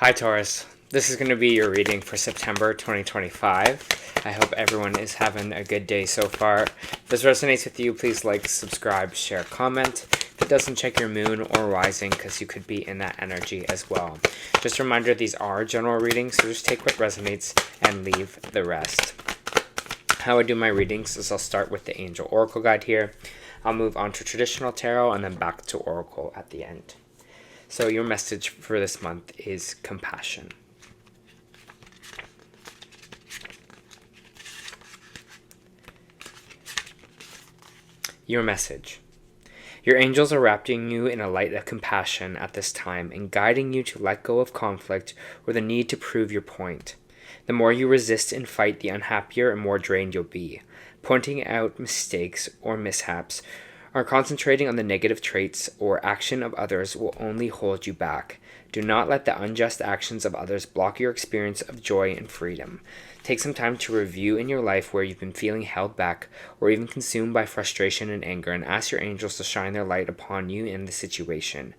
Hi Taurus, this is going to be your reading for September 2025. I hope everyone is having a good day so far. If this resonates with you, please like, subscribe, share, comment. If it doesn't, check your moon or rising because you could be in that energy as well. Just a reminder, these are general readings, so just take what resonates and leave the rest. How I do my readings is I'll start with the Angel Oracle Guide here. I'll move on to traditional tarot and then back to Oracle at the end. So your message for this month is compassion. Your message. Your angels are wrapping you in a light of compassion at this time and guiding you to let go of conflict or the need to prove your point. The more you resist and fight, the unhappier and more drained you'll be. Pointing out mistakes or mishaps or concentrating on the negative traits or action of others will only hold you back. Do not let the unjust actions of others block your experience of joy and freedom. Take some time to review in your life where you've been feeling held back or even consumed by frustration and anger, and ask your angels to shine their light upon you in the situation.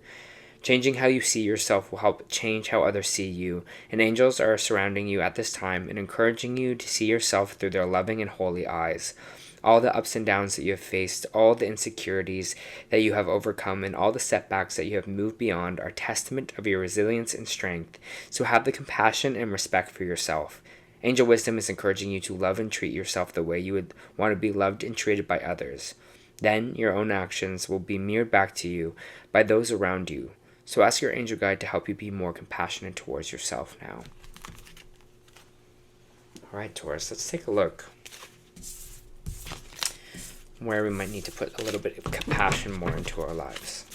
Changing how you see yourself will help change how others see you, and angels are surrounding you at this time and encouraging you to see yourself through their loving and holy eyes. All the ups and downs that you have faced, all the insecurities that you have overcome, and all the setbacks that you have moved beyond are testament of your resilience and strength. So have the compassion and respect for yourself. Angel Wisdom is encouraging you to love and treat yourself the way you would want to be loved and treated by others. Then your own actions will be mirrored back to you by those around you. So ask your angel guide to help you be more compassionate towards yourself now. Alright, Taurus, let's take a look where we might need to put a little bit of compassion more into our lives.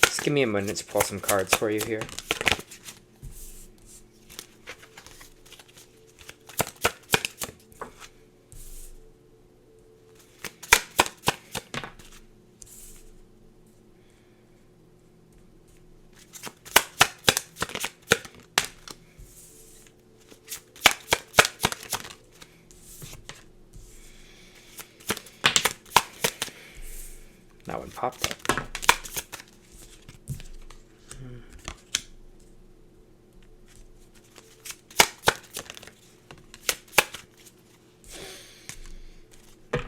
Just give me a minute to pull some cards for you here. That one popped up.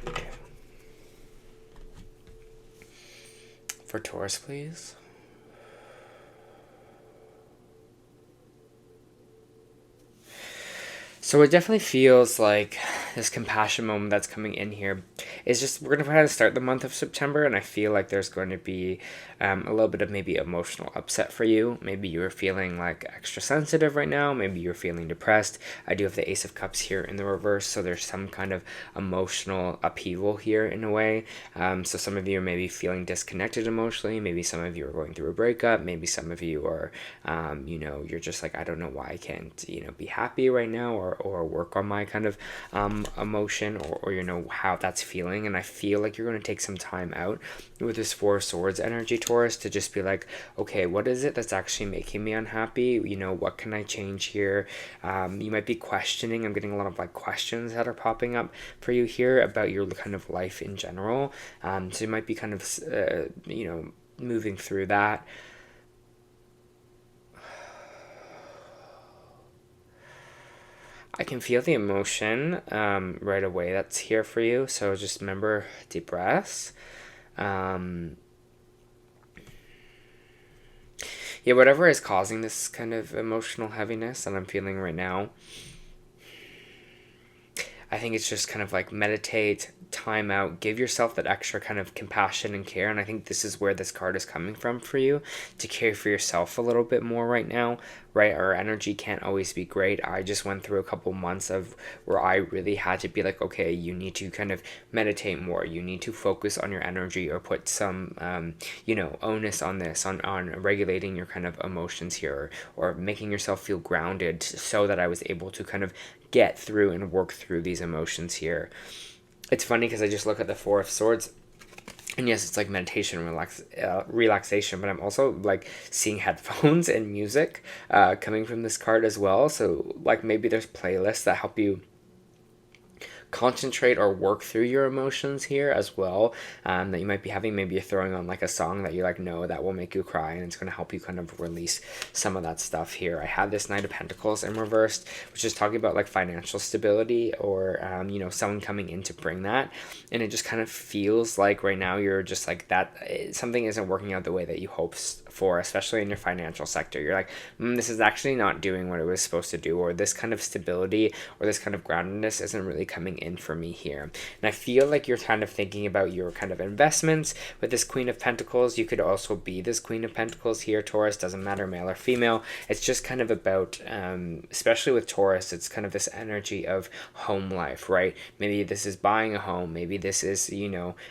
Okay. For Taurus, please. So it definitely feels like this compassion moment that's coming in here is just, we're going to try to start the month of September, and I feel like there's going to be a little bit of maybe emotional upset for you. Maybe you're feeling like extra sensitive right now. Maybe you're feeling depressed. I do have the Ace of Cups here in the reverse, so there's some kind of emotional upheaval here in a way. So some of you are maybe feeling disconnected emotionally. Maybe some of you are going through a breakup. Maybe some of you are, you're just like, I don't know why I can't, be happy right now, or work on my kind of emotion, or how that's feeling. And I feel like you're going to take some time out with this Four of Swords energy, Taurus, to just be like, okay, what is it that's actually making me unhappy? What can I change here? You might be questioning. I'm getting a lot of questions that are popping up for you here about your kind of life in general. So you might be kind of moving through that. I can feel the emotion right away that's here for you. So just remember, deep breaths. Whatever is causing this kind of emotional heaviness that I'm feeling right now, I think it's just kind of meditate, time out, give yourself that extra kind of compassion and care. And I think this is where this card is coming from for you, to care for yourself a little bit more right now, right? Our energy can't always be great. I just went through a couple months of where I really had to be like, okay, you need to kind of meditate more. You need to focus on your energy, or put some, onus on this, on regulating your kind of emotions here, or making yourself feel grounded, so that I was able to kind of get through and work through these emotions here. It's funny because I just look at the Four of Swords, and yes, it's like meditation, relaxation, but I'm also seeing headphones and music coming from this card as well. So maybe there's playlists that help you concentrate or work through your emotions here as well, that you might be having. Maybe you're throwing on like a song that you like know that will make you cry, and it's going to help you kind of release some of that stuff here. I have this Knight of Pentacles in reversed, which is talking about like financial stability, or someone coming in to bring that. And it just kind of feels like right now you're just like that something isn't working out the way that you hoped for, especially in your financial sector. You're like, this is actually not doing what it was supposed to do, or this kind of stability or this kind of groundedness isn't really coming in for me here. And I feel like you're kind of thinking about your kind of investments with this Queen of Pentacles. You could also be this Queen of Pentacles here, Taurus. Doesn't matter, male or female. It's just kind of about, especially with Taurus, it's kind of this energy of home life, right? Maybe this is buying a home. Maybe this is,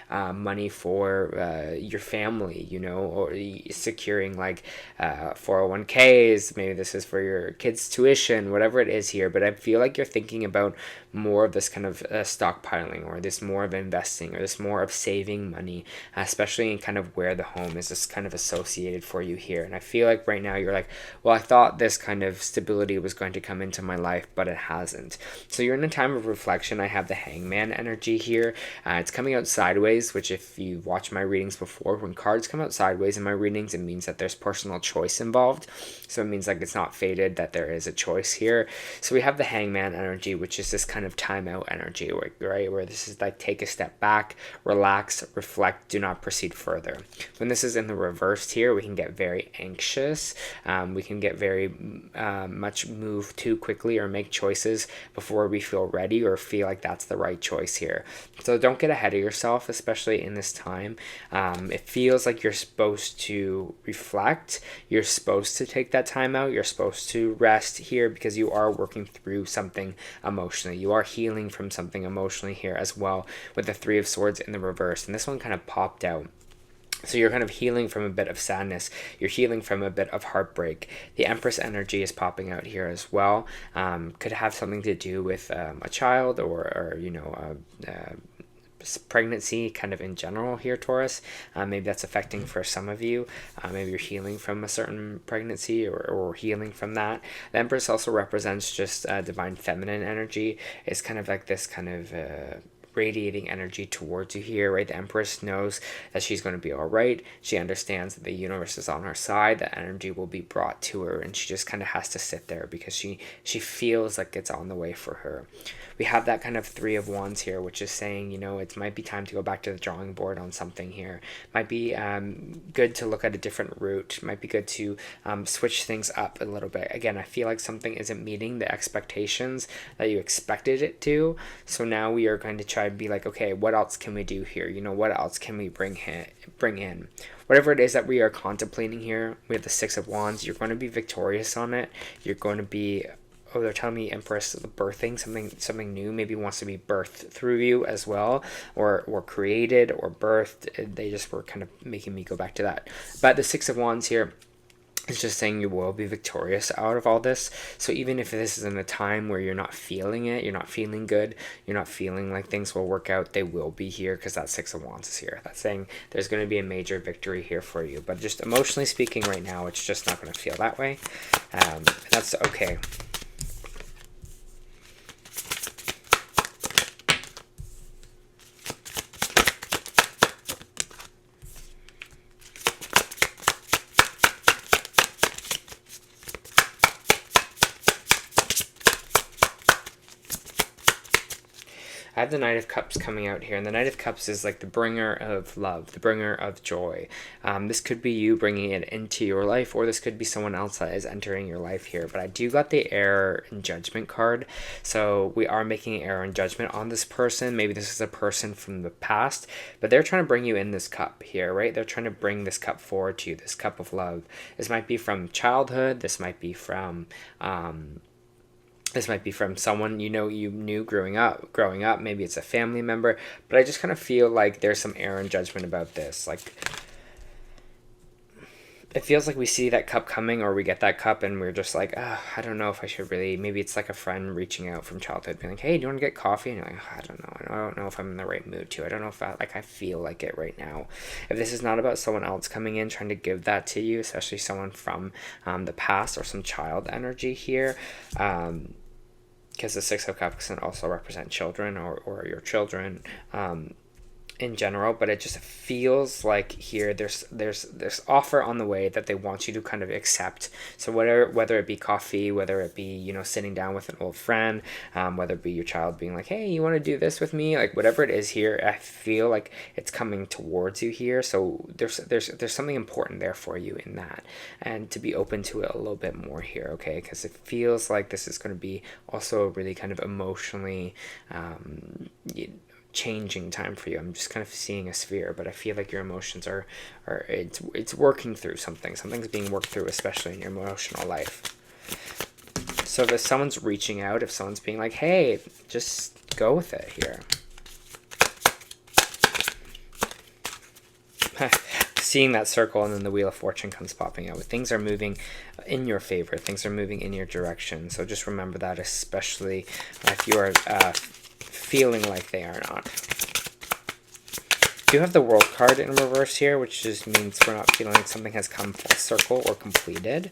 money for your family, or securing like 401ks. Maybe this is for your kids' tuition, whatever it is here. But I feel like you're thinking about more of this kind of stockpiling, or this more of investing, or this more of saving money, especially in kind of where the home is just kind of associated for you here. And I feel like right now you're like, well, I thought this kind of stability was going to come into my life, but it hasn't. So you're in a time of reflection. I have the Hangman energy here. It's coming out sideways, which if you've watched my readings before, when cards come out sideways in my readings, it means that there's personal choice involved. So it means like it's not fated, that there is a choice here. So we have the Hangman energy, which is this kind of timeout energy, right? Where this is like take a step back, relax, reflect, do not proceed further. When this is in the reversed here, we can get very anxious. We can get very much move too quickly or make choices before we feel ready or feel like that's the right choice here. So don't get ahead of yourself, especially in this time. It feels like you're supposed to reflect. You're supposed to take that time out. You're supposed to rest here because you are working through something emotionally. You are healing from something emotionally here as well, with the Three of Swords in the reverse. And this one kind of popped out. So you're kind of healing from a bit of sadness. You're healing from a bit of heartbreak. The Empress energy is popping out here as well. Could have something to do with a child, or pregnancy kind of in general here, Taurus. Maybe that's affecting for some of you. Maybe you're healing from a certain pregnancy, or healing from that. The Empress also represents just divine feminine energy. It's kind of like this kind of radiating energy towards you here, right? The Empress knows that she's going to be all right. She understands that the universe is on her side. That energy will be brought to her, and she just kind of has to sit there because she feels like it's on the way for her. We have that kind of Three of Wands here, which is saying, it might be time to go back to the drawing board on something here. Might be good to look at a different route. Might be good to switch things up a little bit. Again, I feel like something isn't meeting the expectations that you expected it to. So now we are going to try to be like, okay, what else can we do here? What else can we bring in? Whatever it is that we are contemplating here, we have the Six of Wands. You're going to be victorious on it. You're going to be... Oh, they're telling me Empress birthing something new, maybe wants to be birthed through you as well, or created or birthed. They just were kind of making me go back to that. But the Six of Wands here is just saying you will be victorious out of all this. So even if this is in a time where you're not feeling it, you're not feeling good, you're not feeling like things will work out, they will be here, because that Six of Wands is here. That's saying there's going to be a major victory here for you. But just emotionally speaking right now, it's just not going to feel that way. That's okay. I have the Knight of Cups coming out here, and the Knight of Cups is like the bringer of love, the bringer of joy. This could be you bringing it into your life, or this could be someone else that is entering your life here. But I do got the Error and Judgment card, so we are making error and judgment on this person. Maybe this is a person from the past, but they're trying to bring you in this cup here, right? They're trying to bring this cup forward to you, this cup of love. This might be from childhood. This might be from... This might be from someone you knew growing up. Maybe it's a family member. But I just kind of feel like there's some error and judgment about this. Like, it feels like we see that cup coming, or we get that cup and we're just like, I don't know if I should really. Maybe it's like a friend reaching out from childhood, being like, hey, do you want to get coffee? And you're like, I don't know. I don't know if I'm in the right mood to. I don't know if I feel like it right now. If this is not about someone else coming in trying to give that to you, especially someone from the past or some child energy here, because the Six of Cups can also represent children or your children in general, but it just feels like here there's offer on the way that they want you to kind of accept. So whether it be coffee, whether it be, you know, sitting down with an old friend, whether it be your child being like, hey, you want to do this with me, like whatever it is here, I feel like it's coming towards you here. So there's something important there for you in that, and to be open to it a little bit more here, okay? Because it feels like this is going to be also a really kind of emotionally changing time for you. I'm just kind of seeing a sphere, but I feel like your emotions are it's working through something's being worked through, especially in your emotional life. So if someone's reaching out, if someone's being like, hey, just go with it here. Seeing that circle, and then the Wheel of Fortune comes popping out. Things are moving in your favor, things are moving in your direction, so just remember that, especially if you are feeling like they are not. You have the World card in reverse here, which just means we're not feeling like something has come full circle or completed,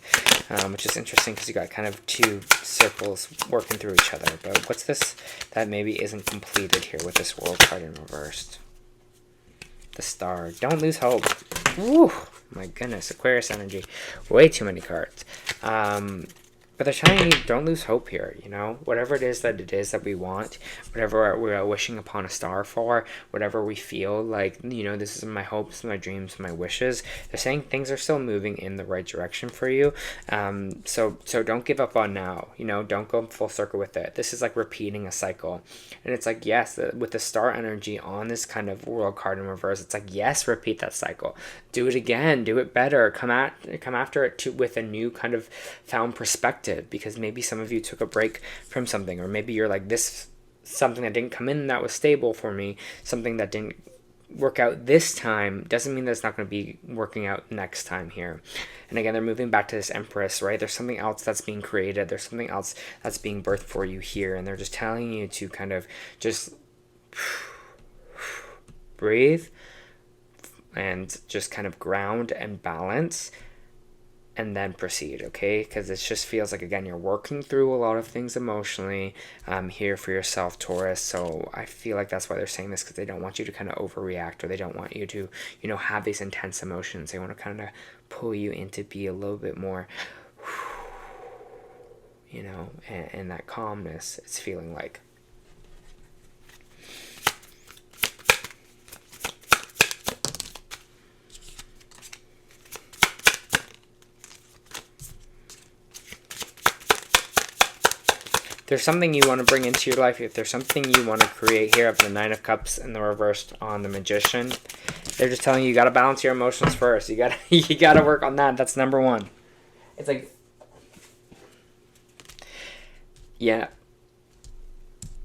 which is interesting because you got kind of two circles working through each other. But what's this that maybe isn't completed here with this World card in reverse? The Star. Don't lose hope. Woo! My goodness, Aquarius energy. Way too many cards. But they're telling you, don't lose hope here, you know? Whatever it is that we want, whatever we're wishing upon a star for, whatever we feel like, you know, this is my hopes, my dreams, my wishes. They're saying things are still moving in the right direction for you. So don't give up on now, you know? Don't go full circle with it. This is like repeating a cycle. And it's like, yes, with the star energy on this kind of World card in reverse, it's like, yes, repeat that cycle. Do it again. Do it better. Come after it with a new kind of found perspective. Because maybe some of you took a break from something, or maybe you're like, this something that didn't come in that was stable for me, something that didn't work out this time doesn't mean that it's not going to be working out next time here. And again, they're moving back to this Empress, right? There's something else that's being created, there's something else that's being birthed for you here, and they're just telling you to kind of just breathe and just kind of ground and balance, and then proceed, okay? Because it just feels like, again, you're working through a lot of things emotionally here for yourself, Taurus. So I feel like that's why they're saying this, because they don't want you to kind of overreact, or they don't want you to, you know, have these intense emotions. They want to kind of pull you in to be a little bit more, you know, and that calmness, it's feeling like. There's something you want to bring into your life, if there's something you want to create here, of the Nine of Cups and the reversed on the Magician, they're just telling you, you got to balance your emotions first. You got to work on that. That's number one. It's like, yeah,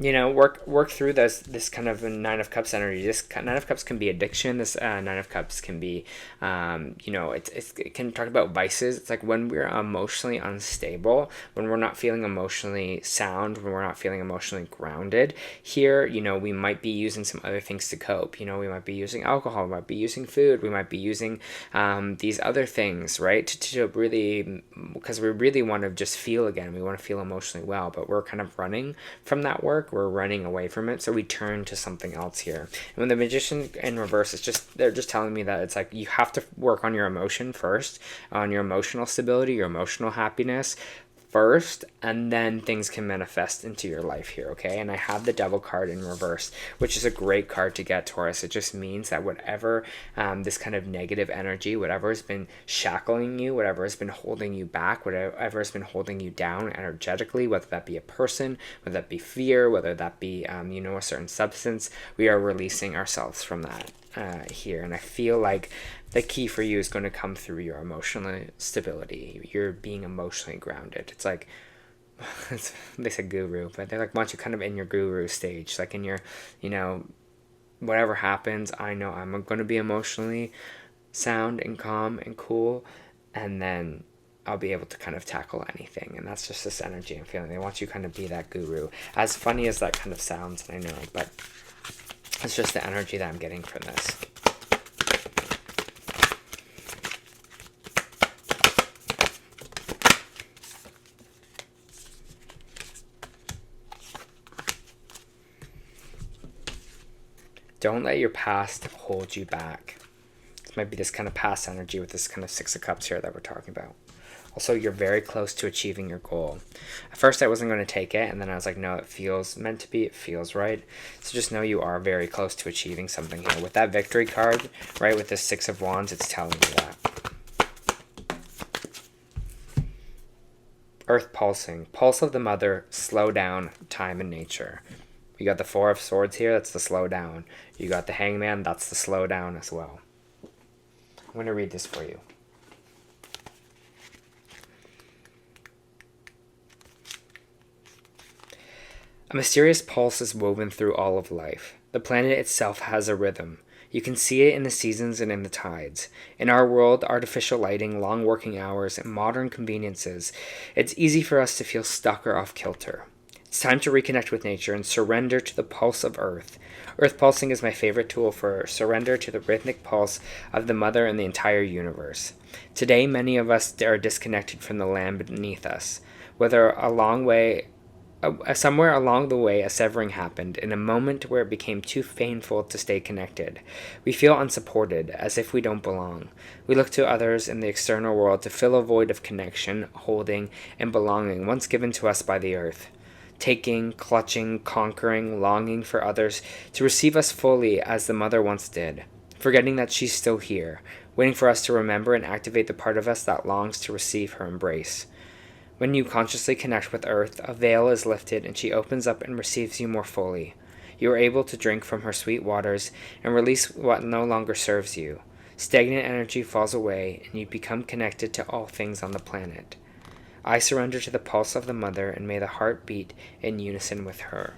you know, work through this kind of Nine of Cups energy. This Nine of Cups can be addiction. This Nine of Cups can be, you know, it can talk about vices. It's like when we're emotionally unstable, when we're not feeling emotionally sound, when we're not feeling emotionally grounded. Here, you know, we might be using some other things to cope. You know, we might be using alcohol, we might be using food, we might be using these other things, right? To really, because we really want to just feel again. We want to feel emotionally well, but we're kind of running from that work. We're running away from it, so we turn to something else here. And when the Magician in reverse, they're just telling me that it's like you have to work on your emotion first, on your emotional stability, your emotional happiness first, and then things can manifest into your life here, okay? And I have the Devil card in reverse, which is a great card to get, Taurus. It just means that whatever this kind of negative energy, whatever has been shackling you, whatever has been holding you back, whatever has been holding you down energetically, whether that be a person, whether that be fear, whether that be you know, a certain substance, we are releasing ourselves from that here. And I feel like the key for you is going to come through your emotional stability. You're being emotionally grounded. It's like, they said guru, but they're like, want you kind of in your guru stage, like in your, you know, whatever happens, I know I'm going to be emotionally sound and calm and cool, and then I'll be able to kind of tackle anything. And that's just this energy I'm feeling. They want you kind of be that guru. As funny as that kind of sounds, I know, but it's just the energy that I'm getting from this. Don't let your past hold you back. This might be this kind of past energy with this kind of Six of Cups here that we're talking about. Also, you're very close to achieving your goal. At first, I wasn't going to take it, and then I was like, no, it feels meant to be. It feels right. So just know you are very close to achieving something here. With that victory card, right, with this Six of Wands, it's telling you that. Earth pulsing. Pulse of the mother, slow down, time and nature. You got the Four of Swords here, that's the slow down. You got the Hangman, that's the slow down as well. I'm going to read this for you. A mysterious pulse is woven through all of life. The planet itself has a rhythm. You can see it in the seasons and in the tides. In our world, artificial lighting, long working hours, and modern conveniences, it's easy for us to feel stuck or off kilter. It's time to reconnect with nature and surrender to the pulse of Earth. Earth pulsing is my favorite tool for surrender to the rhythmic pulse of the mother and the entire universe. Today, many of us are disconnected from the land beneath us. Whether somewhere along the way, a severing happened, in a moment where it became too painful to stay connected. We feel unsupported, as if we don't belong. We look to others in the external world to fill a void of connection, holding, and belonging once given to us by the earth. Taking, clutching, conquering, longing for others to receive us fully as the mother once did. Forgetting that she's still here, waiting for us to remember and activate the part of us that longs to receive her embrace. When you consciously connect with Earth, a veil is lifted and she opens up and receives you more fully. You are able to drink from her sweet waters and release what no longer serves you. Stagnant energy falls away and you become connected to all things on the planet. I surrender to the pulse of the mother and may the heart beat in unison with her.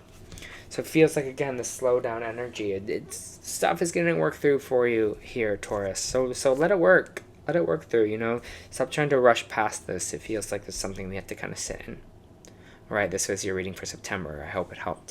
So it feels like, again, the slow down energy. It's stuff is going to work through for you here, Taurus. So let it work. Let it work through, you know. Stop trying to rush past this. It feels like there's something we have to kind of sit in. Alright, this was your reading for September. I hope it helped.